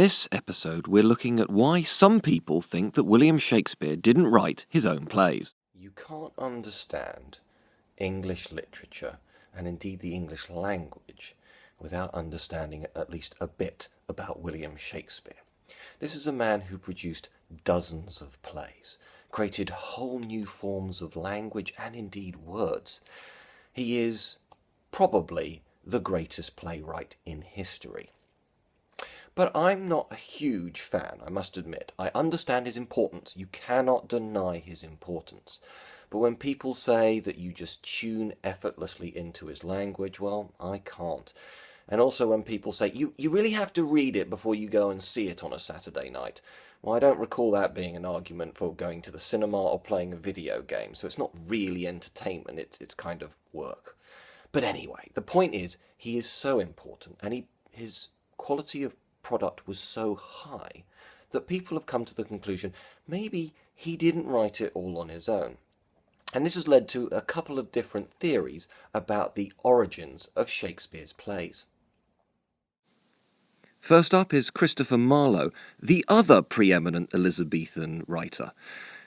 this episode, we're looking at why some people think that William Shakespeare didn't write his own plays. You can't understand English literature, and indeed the English language, without understanding at least a bit about William Shakespeare. This is a man who produced dozens of plays, created whole new forms of language and indeed words. He is probably the greatest playwright in history. But I'm not a huge fan, I must admit. I understand his importance. You cannot deny his importance. But when people say that you just tune effortlessly into his language, well, I can't. And also when people say, you really have to read it before you go and see it on a Saturday night. Well, I don't recall that being an argument for going to the cinema or playing a video game. So it's not really entertainment, it's kind of work. But anyway, the point is, he is so important, and his quality of product was so high that people have come to the conclusion maybe he didn't write it all on his own. And this has led to a couple of different theories about the origins of Shakespeare's plays. First up is Christopher Marlowe, the other preeminent Elizabethan writer.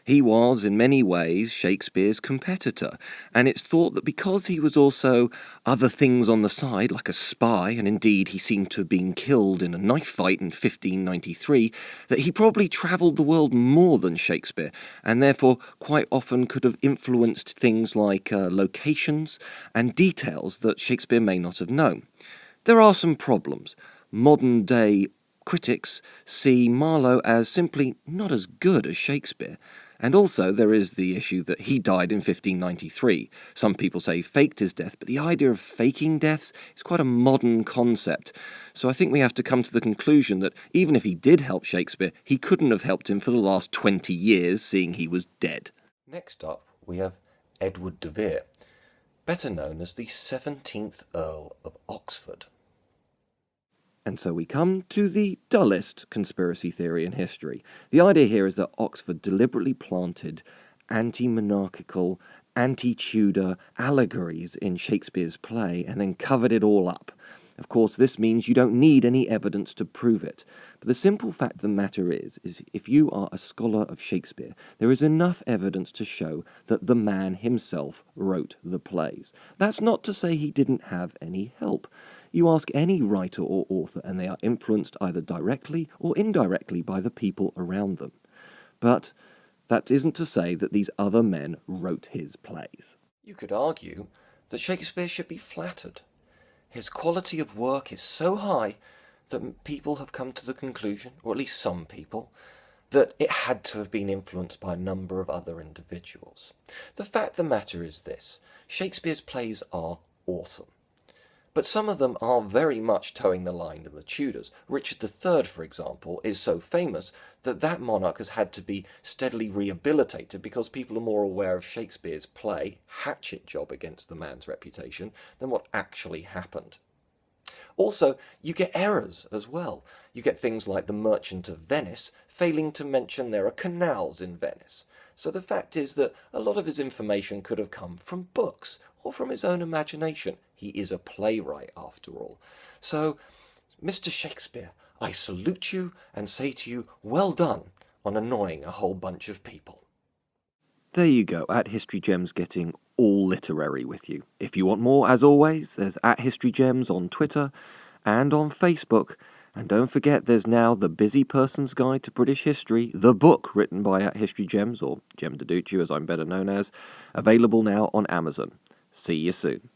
He was, in many ways, Shakespeare's competitor, and it's thought that because he was also other things on the side, like a spy, and indeed he seemed to have been killed in a knife fight in 1593, that he probably travelled the world more than Shakespeare, and therefore quite often could have influenced things like locations and details that Shakespeare may not have known. There are some problems. Modern-day critics see Marlowe as simply not as good as Shakespeare. And also there is the issue that he died in 1593. Some people say he faked his death, but the idea of faking deaths is quite a modern concept. So I think we have to come to the conclusion that even if he did help Shakespeare, he couldn't have helped him for the last 20 years, seeing he was dead. Next up, we have Edward de Vere, better known as the 17th Earl of Oxford. And so we come to the dullest conspiracy theory in history. The idea here is that Oxford deliberately planted anti-monarchical, anti-Tudor allegories in Shakespeare's play and then covered it all up. Of course, this means you don't need any evidence to prove it. But the simple fact of the matter is if you are a scholar of Shakespeare, there is enough evidence to show that the man himself wrote the plays. That's not to say he didn't have any help. You ask any writer or author, and they are influenced either directly or indirectly by the people around them. But that isn't to say that these other men wrote his plays. You could argue that Shakespeare should be flattered. His quality of work is so high that people have come to the conclusion, or at least some people, that it had to have been influenced by a number of other individuals. The fact of the matter is this: Shakespeare's plays are awesome. But some of them are very much towing the line of the Tudors. Richard III, for example, is so famous that that monarch has had to be steadily rehabilitated because people are more aware of Shakespeare's play, hatchet job against the man's reputation, than what actually happened. Also, you get errors as well. You get things like the Merchant of Venice failing to mention there are canals in Venice. So the fact is that a lot of his information could have come from books or from his own imagination. He is a playwright after all. So, Mr. Shakespeare, I salute you and say to you, well done on annoying a whole bunch of people. There you go, at History Gems getting all literary with you. If you want more, as always, there's at History Gems on Twitter and on Facebook. And don't forget, there's now The Busy Person's Guide to British History, the book written by at History Gems, or Gem Deducci as I'm better known as, available now on Amazon. See you soon.